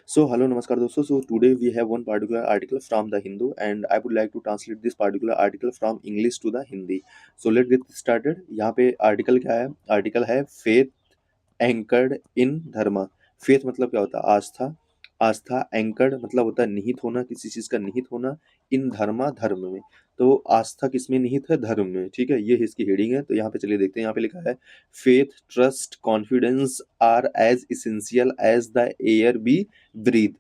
So, hello, namaskar, dosto. So, today we have one particular article from the Hindu, and I would like to translate this particular article from English to the Hindi. So, let's get started. यहाँ पे article क्या है? Article है faith anchored इन धर्म। Faith मतलब क्या होता है? आस्था। आस्था एंकर्ड मतलब होता है निहित होना, किसी चीज का निहित होना। इन धर्मा धर्म में। तो आस्था किसमें निहित है? धर्म में। ठीक है, ये इसकी हेडिंग है। तो यहाँ पे चलिए देखते हैं। यहाँ पे लिखा है faith trust confidence are as essential as the air we breathe.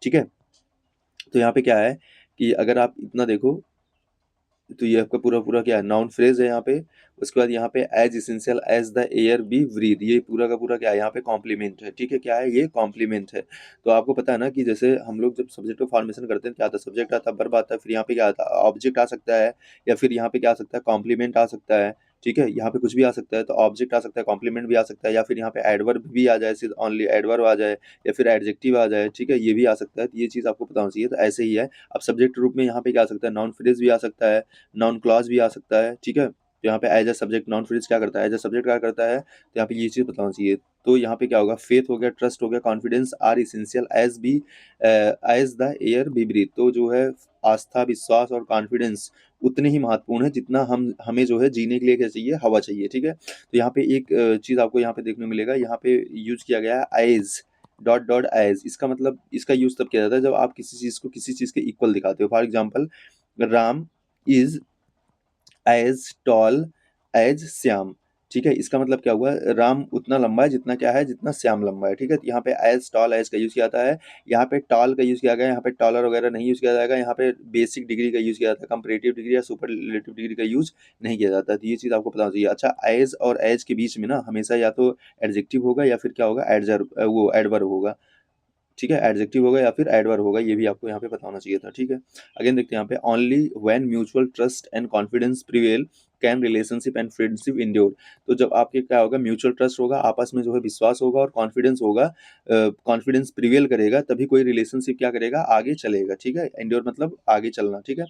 ठीक है, तो यहाँ पे क्या है कि अगर आप इतना देखो तो ये आपका पूरा पूरा क्या है? नाउन फ्रेज है यहाँ पे। उसके बाद यहाँ पे as essential as the air we breathe, ये पूरा का पूरा क्या है? यहाँ पे कॉम्प्लीमेंट है। ठीक है, क्या है ये? कॉम्प्लीमेंट है। तो आपको पता है ना कि जैसे हम लोग जब सब्जेक्ट को फॉर्मेशन करते हैं क्या आता है? सब्जेक्ट आता है, वर्ब आता है, फिर यहाँ पे क्या आता है? ऑब्जेक्ट आ सकता है, या फिर यहाँ पे क्या आ सकता है? कॉम्प्लीमेंट आ सकता है। ठीक है, यहाँ पे कुछ भी आ सकता है। तो ऑब्जेक्ट आ सकता है, कॉम्प्लीमेंट भी आ सकता है, या फिर यहाँ पे एडवर्ब भी आ जाए, सिर्फ ओनली एडवर्ब आ जाए, या फिर एडजेक्टिव आ जाए। ठीक है, ये भी आ सकता है। तो ये चीज़ आपको पता होना चाहिए। तो ऐसे ही है। अब सब्जेक्ट रूप में यहाँ पे क्या आ सकता है? नाउन फ्रेज भी आ सकता है, नाउन क्लॉज भी आ सकता है। ठीक है, तो यहाँ पे as a subject noun phrase क्या करता है? एज अ सब्जेक्ट क्या करता है? तो यहाँ पे ये चीज बताना चाहिए। तो यहाँ पे क्या होगा? फेथ हो गया, ट्रस्ट हो गया, confidence are essential as be as the air we breathe. तो जो है आस्था, विश्वास और कॉन्फिडेंस उतने ही महत्वपूर्ण है जितना हमें जो है जीने के लिए क्या चाहिए? हवा चाहिए। ठीक है, तो यहाँ पे एक चीज आपको यहाँ पे देखने को मिलेगा। यहाँ पे यूज किया गया है एज, डॉट डॉट एज। इसका मतलब, इसका यूज तब किया जाता है जब आप किसी चीज को किसी चीज के इक्वल दिखाते हो। For example, Ram is as tall as Shyam. ठीक है, इसका मतलब क्या हुआ? राम उतना लंबा है जितना क्या है? जितना श्याम लंबा है। ठीक है, तो यहाँ पे एज टॉल एज का यूज किया जाता है। यहाँ पे टॉल का यूज किया गया, यहाँ पे टॉलर वगैरह नहीं यूज किया जाएगा। यहाँ पे बेसिक डिग्री का यूज किया जाता है, कंपैरेटिव डिग्री या सुपरलेटिव डिग्री का यूज नहीं किया जाता। तो ये चीज आपको पता होना चाहिए। अच्छा, एज और एज के बीच में ना हमेशा या तो एडजेक्टिव होगा या फिर क्या होगा? एडजर्व, वो एडवर्ब होगा। ठीक है, एडजेक्टिव होगा या फिर एडवर्ब होगा, ये भी आपको यहाँ पे पता होना चाहिए था। ठीक है, अगेन देखते हैं यहाँ पे only when mutual trust and confidence prevail can relationship and friendship endure. तो जब आपके क्या होगा? म्यूचुअल ट्रस्ट होगा, आपस में जो है विश्वास होगा और कॉन्फिडेंस होगा, कॉन्फिडेंस प्रिवेल करेगा, तभी कोई रिलेशनशिप क्या करेगा? आगे चलेगा। ठीक है, इंड्योर मतलब आगे चलना। ठीक है,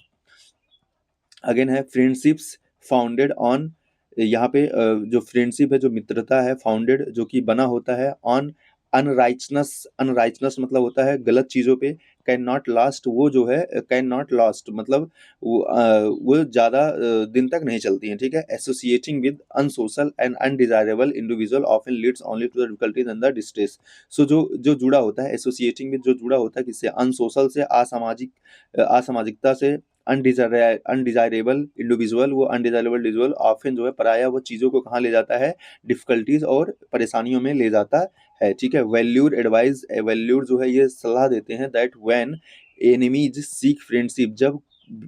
अगेन है फ्रेंडशिप्स फाउंडेड ऑन। यहाँ पे जो फ्रेंडशिप है, जो मित्रता है, फाउंडेड जो कि बना होता है ऑन अनराइचनेस। अनराइचनेस मतलब होता है गलत चीजों पे। कैन नॉट लास्ट, वो जो है कैन नॉट लास्ट मतलब वो ज्यादा दिन तक नहीं चलती हैं। ठीक है, associating with unsocial and undesirable individual often leads only to the difficulties and the distress. So जो जो जुड़ा होता है, एसोसिएटिंग विद जो जुड़ा होता है किससे? अनसोशल से, असामाजिक, असामाजिकता से। अनडिजायरेबल इंडिविजुअल, वो अनडिजायरेबल इंडिविजुअल ऑफन जो है पराया, वो चीज़ों को कहाँ ले जाता है? डिफिकल्टीज और परेशानियों में ले जाता है। ठीक है, वैल्यूड एडवाइस, वैल्यूड जो है ये सलाह देते हैं that when enemies seek friendship, जब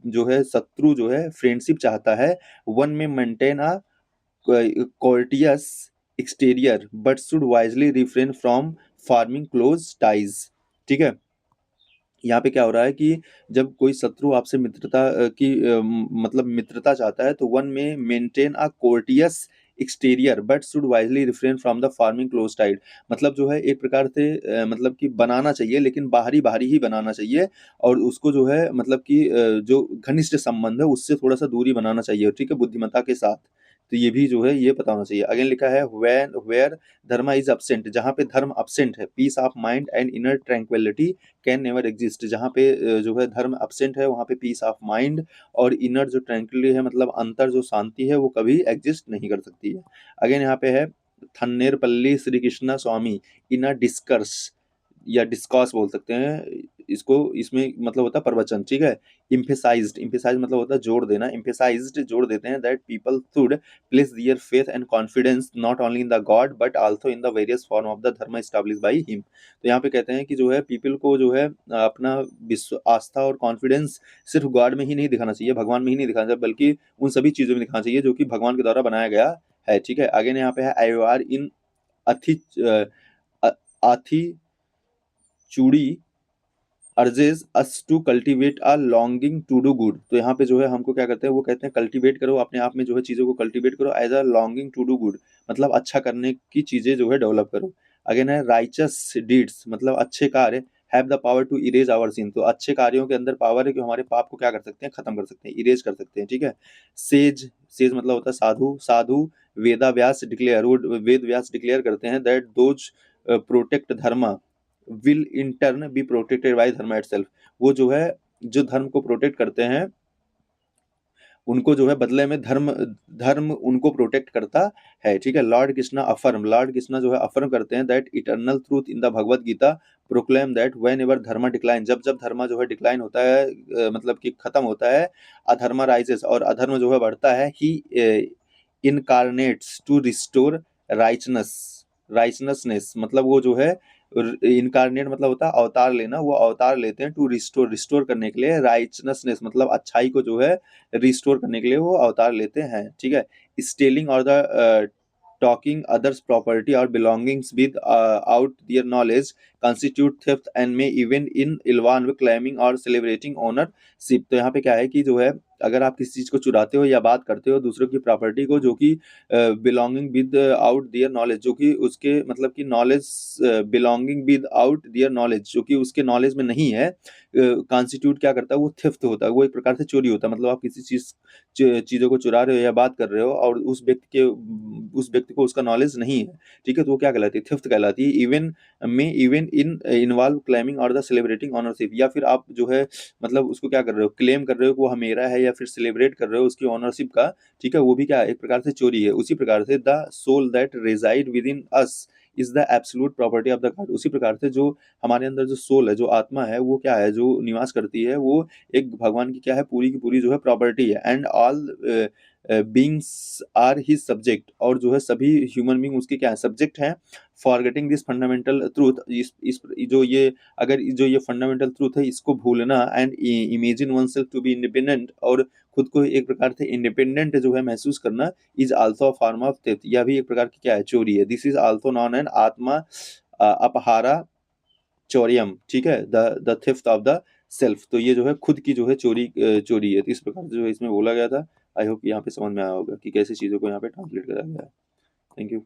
जो है शत्रु जो है फ्रेंडशिप चाहता है, one may maintain a courteous exterior but should wisely refrain from forming close ties। ठीक है, यहाँ पे क्या हो रहा है कि जब कोई शत्रु आपसे मित्रता मतलब मित्रता चाहता है, तो one may maintain a courteous exterior but should wisely refrain from the forming close ties. मतलब जो है एक प्रकार से मतलब कि बनाना चाहिए, लेकिन बाहरी बाहरी ही बनाना चाहिए। और उसको जो है मतलब कि जो घनिष्ठ संबंध है उससे थोड़ा सा दूरी बनाना चाहिए। ठीक है, बुद्धिमत्ता के साथ। तो ये भी जो है ये पता होना चाहिए। अगेन लिखा है whenever dharma is absent, जहाँ पे धर्म absent है, peace of mind and inner tranquility can never exist. जहाँ पे जो है धर्म absent है, वहाँ पे पीस ऑफ माइंड और इनर जो ट्रैंक्विलिटी है, मतलब अंतर जो शांति है, वो कभी एग्जिस्ट नहीं कर सकती है। अगेन यहाँ पे है थन्नेरपल्ली श्री कृष्णा स्वामी इन अ डिस्कर्स, या डिस्कॉस बोल सकते हैं इसको। इसमें मतलब होता है प्रवचन। ठीक है, इम्फेसाइज्ड, इम्फेसाइज मतलब होता है जोड़ देना। इम्फेसाइज्ड जोड़ देते हैं that people should place their faith and confidence not only in the God but also in the various form of the dharma establish by him. तो यहाँ पे कहते हैं कि जो है पीपल को जो है अपना विश्व, आस्था और कॉन्फिडेंस सिर्फ गॉड में ही नहीं दिखाना चाहिए, भगवान में ही नहीं दिखाना चाहिए, बल्कि उन सभी चीजों में दिखाना चाहिए जो कि भगवान के द्वारा बनाया गया है। ठीक है, आगे यहाँ पे है आई आर इन अथि आथी चूड़ी urges us to cultivate a longing to do good. तो यहाँ पे जो है हमको क्या करते हैं? वो कहते हैं कल्टीवेट करो अपने आप में, जो है चीजों को कल्टीवेट करो as a longing to do good, मतलब अच्छा करने की चीजें जो है डेवलप करो। अगेन है राइचस डीड्स, मतलब अच्छे कार्य have the power to erase our sin. तो अच्छे कार्यों के अंदर पावर है कि हमारे पाप को क्या कर सकते हैं? खत्म कर सकते हैं, इरेज कर सकते हैं। ठीक है, सेज, सेज मतलब होता है साधु। साधु वेदा व्यास डिक्लेयर, वो वेद व्यास डिक्लेयर करते हैं that those protect Dharma will in turn be protected by धर्म इटसेल्फ। वो जो है, जो धर्म को प्रोटेक्ट करते हैं, उनको जो है बदले में धर्म धर्म उनको प्रोटेक्ट करता है। ठीक है। लॉर्ड कृष्णा जो है अफर्म करते हैं that eternal truth in the Bhagavad Gita proclaim that whenever dharma decline, जब जब धर्म जो है डिक्लाइन होता है, मतलब कि खत्म होता है, अधर्म राइजेस, और अधर्म जो है बढ़ता है, ही इनकारनेट्स टू रिस्टोर राइचनेसनेस, मतलब वो जो है इनकारनेट मतलब होता है अवतार लेना, वो अवतार लेते हैं टू रिस्टोर करने के लिए, राइचनेसनेस मतलब अच्छाई को जो है रिस्टोर करने के लिए वो अवतार लेते हैं। ठीक है। स्टेलिंग और द टॉकिंग अदर्स प्रॉपर्टी और belongings without their knowledge constitute theft and may even in involve claiming और celebrating ownership। तो यहाँ पे क्या है कि जो है, अगर आप किसी चीज को चुराते हो या बात करते हो दूसरों की प्रॉपर्टी को, जो कि belonging without their knowledge, जो कि उसके मतलब कि knowledge, belonging without their knowledge, जो कि उसके नॉलेज में नहीं है, कॉन्स्टिट्यूट क्या करता है, वो थेफ्ट होता है, वो एक प्रकार से चोरी होता है। मतलब आप किसी चीजों को चुरा रहे हो या बात कर रहे हो और उस व्यक्ति को उसका नॉलेज नहीं है, ठीक है, तो वो क्या कहलाती है, थेफ्ट कहलाती है। इवन इन इन्वॉल्व क्लेमिंग और द सेलिब्रेटिंग ऑनरशिप, या फिर आप जो है मतलब उसको क्या कर रहे हो, क्लेम कर रहे हो कि वो मेरा है, या फिर सेलिब्रेट कर रहे हो उसकी ऑनरशिप का, ठीक है, वो भी क्या है, एक प्रकार से चोरी है। उसी प्रकार से the soul that reside within us is the absolute property of the God. उसी प्रकार से जो हमारे अंदर जो सोल है, जो आत्मा है, वो क्या है, जो निवास करती है, वो एक भगवान की क्या है, पूरी की पूरी जो है प्रॉपर्टी है। And all beings are his subject, और जो है सभी ह्यूमन बींग उसके क्या है, सब्जेक्ट हैं। फॉरगेटिंग दिस फंडामेंटल ट्रूथ, इस जो ये, अगर जो ये फंडामेंटल ट्रूथ है इसको भूलना, and imagine oneself to be independent, और खुद को एक प्रकार से इंडिपेंडेंट जो है महसूस करना, is also form of theft, यह भी एक प्रकार की क्या है, चोरी है। दिस इज आल्सो नॉन एन आत्मा अपहारा चौरियम। ठीक है। The theft of the self, तो ये जो है खुद की जो है चोरी है। तो इस प्रकार से जो है इसमें बोला गया था। आई होप यहाँ पे समझ में आया होगा कि कैसे चीजों को यहाँ पे ट्रांसलेट करा गया है। Thank you.